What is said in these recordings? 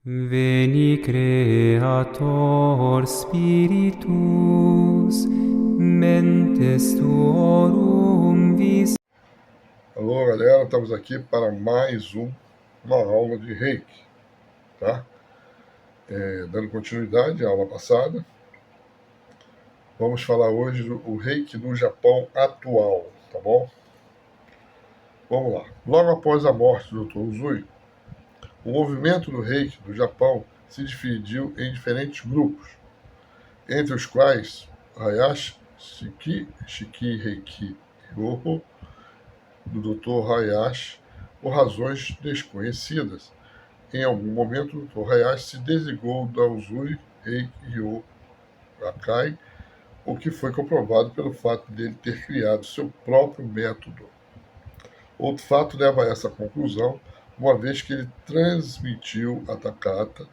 Veni Creator Spiritus, mentes tuorum vis. Alô, galera, estamos aqui para mais uma aula de Reiki, tá? Dando continuidade à aula passada, vamos falar hoje do Reiki no Japão atual, tá bom? Vamos lá. Logo após a morte do Dr. Uzui, o movimento do Reiki do Japão se dividiu em diferentes grupos, entre os quais Hayashi Shiki Reiki Ryoho, do Dr. Hayashi, por razões desconhecidas. Em algum momento, o Dr. Hayashi se desligou da Uzui Reiki Ryo Akai, o que foi comprovado pelo fato dele ter criado seu próprio método. Outro fato leva a essa conclusão, uma vez que ele transmitiu a Takata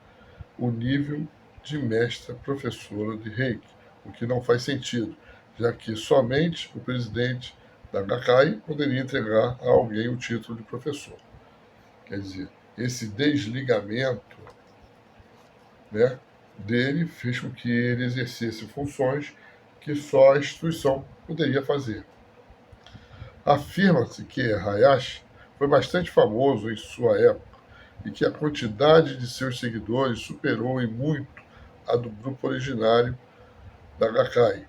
o nível de mestra-professora de Reiki, o que não faz sentido, já que somente o presidente da Gakkai poderia entregar a alguém o título de professor. Quer dizer, esse desligamento, né, dele fez com que ele exercesse funções que só a instituição poderia fazer. Afirma-se que Hayashi foi bastante famoso em sua época e que a quantidade de seus seguidores superou em muito a do grupo originário da Gakkai.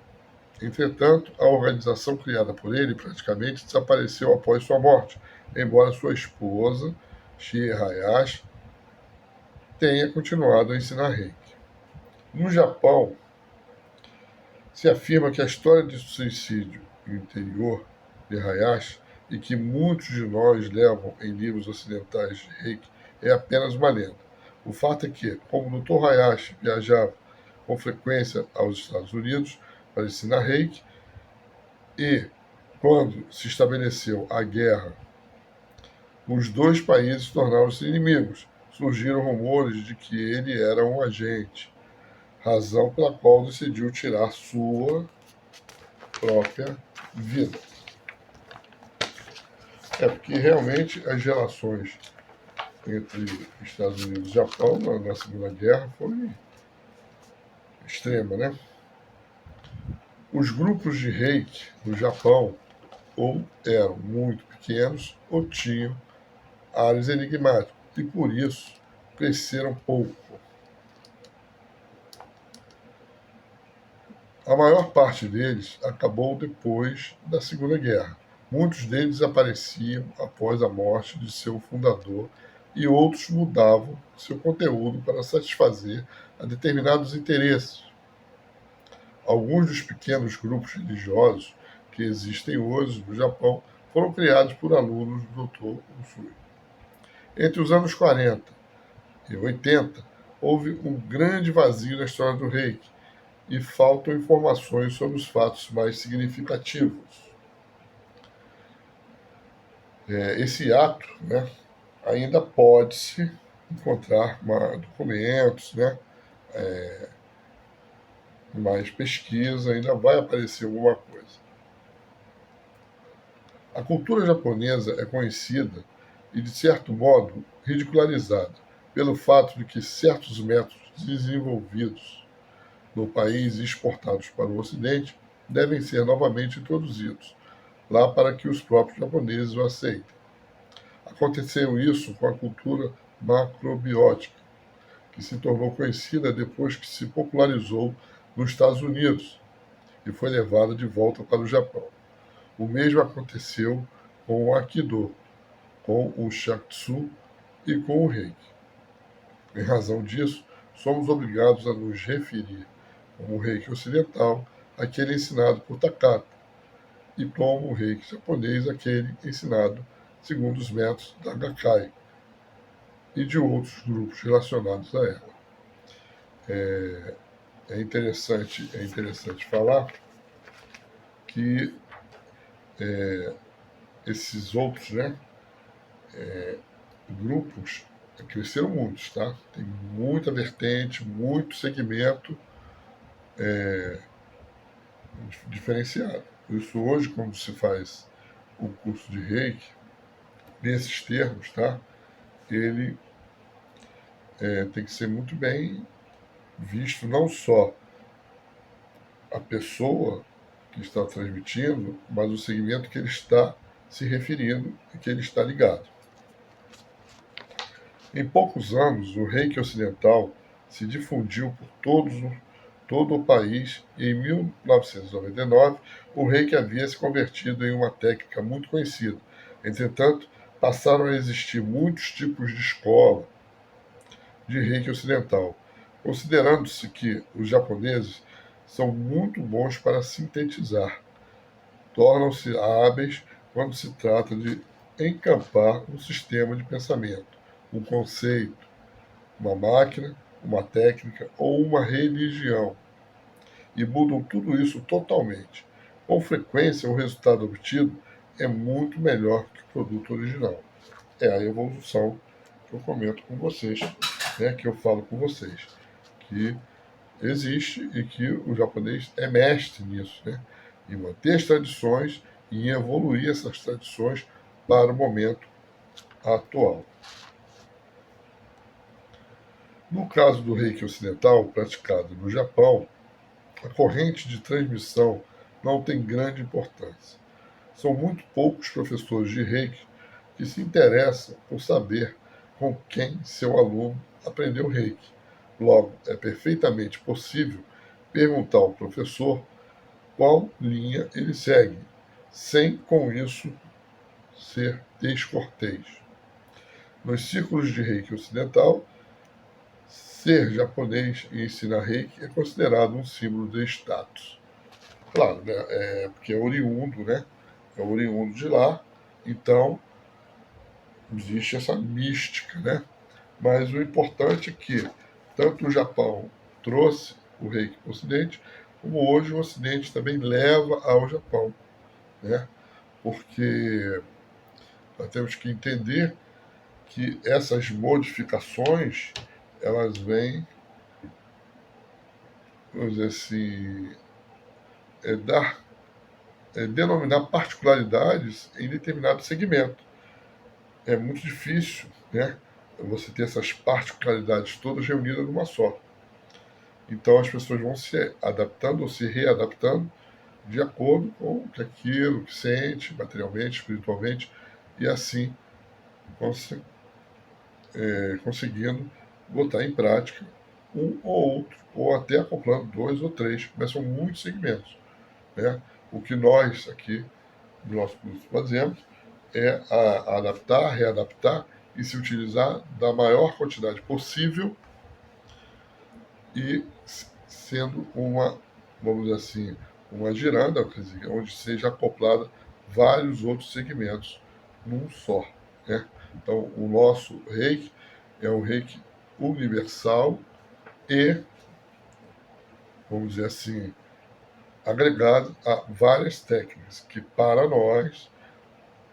Entretanto, a organização criada por ele praticamente desapareceu após sua morte, embora sua esposa, Shie Hayashi, tenha continuado a ensinar Reiki. No Japão, se afirma que a história de suicídio interior de Hayashi e que muitos de nós levam em livros ocidentais de Reiki é apenas uma lenda. O fato é que, como o Dr. Hayashi viajava com frequência aos Estados Unidos para ensinar Reiki, e quando se estabeleceu a guerra, os dois países tornaram-se inimigos. Surgiram rumores de que ele era um agente, razão pela qual decidiu tirar sua própria vida. Porque realmente as relações entre Estados Unidos e Japão na Segunda Guerra foi extrema, né? Os grupos de Reiki no Japão ou eram muito pequenos ou tinham áreas enigmáticas e por isso cresceram pouco. A maior parte deles acabou depois da Segunda Guerra. Muitos deles apareciam após a morte de seu fundador e outros mudavam seu conteúdo para satisfazer a determinados interesses. Alguns dos pequenos grupos religiosos que existem hoje no Japão foram criados por alunos do Dr. Usui. Entre os anos 40 e 80, houve um grande vazio na história do Reiki e faltam informações sobre os fatos mais significativos. Esse ato, né, ainda pode-se encontrar documentos, né, mais pesquisa, ainda vai aparecer alguma coisa. A cultura japonesa é conhecida e, de certo modo, ridicularizada pelo fato de que certos métodos desenvolvidos no país e exportados para o Ocidente devem ser novamente introduzidos lá para que os próprios japoneses o aceitem. Aconteceu isso com a cultura macrobiótica, que se tornou conhecida depois que se popularizou nos Estados Unidos e foi levada de volta para o Japão. O mesmo aconteceu com o Aikido, com o Shiatsu e com o Reiki. Em razão disso, somos obrigados a nos referir como o Reiki ocidental àquele ensinado por Takata, e como o Reiki japonês àquele ensinado segundo os métodos da Gakkai e de outros grupos relacionados a ela. É interessante falar que esses outros, né, grupos cresceram muitos, tá? Tem muita vertente, muito segmento diferenciado. Por isso, hoje, quando se faz o curso de Reiki, nesses termos, tá? Ele tem que ser muito bem visto, não só a pessoa que está transmitindo, mas o segmento que ele está se referindo e que ele está ligado. Em poucos anos, o reiki ocidental se difundiu por todo o país e em 1999 o reiki havia se convertido em uma técnica muito conhecida. Entretanto, passaram a existir muitos tipos de escola de reiki ocidental, considerando-se que os japoneses são muito bons para sintetizar, tornam-se hábeis quando se trata de encampar um sistema de pensamento, um conceito, uma máquina, uma técnica ou uma religião, e mudam tudo isso totalmente. Com frequência, o resultado obtido é muito melhor que o produto original. É a evolução que eu comento com vocês, né, que eu falo com vocês, que existe e que o japonês é mestre nisso, né, em manter as tradições e em evoluir essas tradições para o momento atual. No caso do reiki ocidental, praticado no Japão, a corrente de transmissão não tem grande importância. São muito poucos professores de reiki que se interessam por saber com quem seu aluno aprendeu reiki. Logo, é perfeitamente possível perguntar ao professor qual linha ele segue, sem com isso ser descortês. Nos círculos de reiki ocidental, ser japonês e ensinar reiki é considerado um símbolo de status. Claro, né? Porque é oriundo, né? É oriundo de lá, então existe essa mística, né? Mas o importante é que tanto o Japão trouxe o reiki para o Ocidente, como hoje o Ocidente também leva ao Japão, né? Porque nós temos que entender que essas modificações, elas vêm, vamos dizer assim, dar, denominar particularidades em determinado segmento. É muito difícil, né, você ter essas particularidades todas reunidas numa só. Então as pessoas vão se adaptando ou se readaptando de acordo com aquilo que sente materialmente, espiritualmente, e assim conseguindo botar em prática um ou outro, ou até acoplando dois ou três, mas são muitos segmentos. Né? O que nós aqui, no nosso curso, fazemos é adaptar, readaptar e se utilizar da maior quantidade possível e sendo uma, vamos dizer assim, uma giranda, quer dizer, onde seja acoplada vários outros segmentos num só. Né? Então, o nosso reiki é um reiki universal e, vamos dizer assim, agregado a várias técnicas, que para nós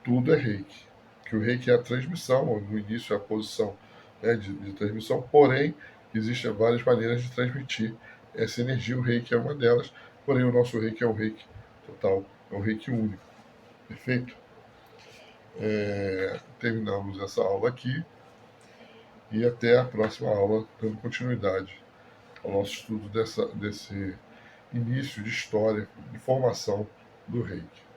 tudo é reiki. Que o reiki é a transmissão, no início é a posição, né, de transmissão, porém, existem várias maneiras de transmitir essa energia. O reiki é uma delas, porém, o nosso reiki é um reiki total, é um reiki único. Perfeito? Terminamos essa aula aqui e até a próxima aula, dando continuidade ao nosso estudo desse início de história e formação do reiki.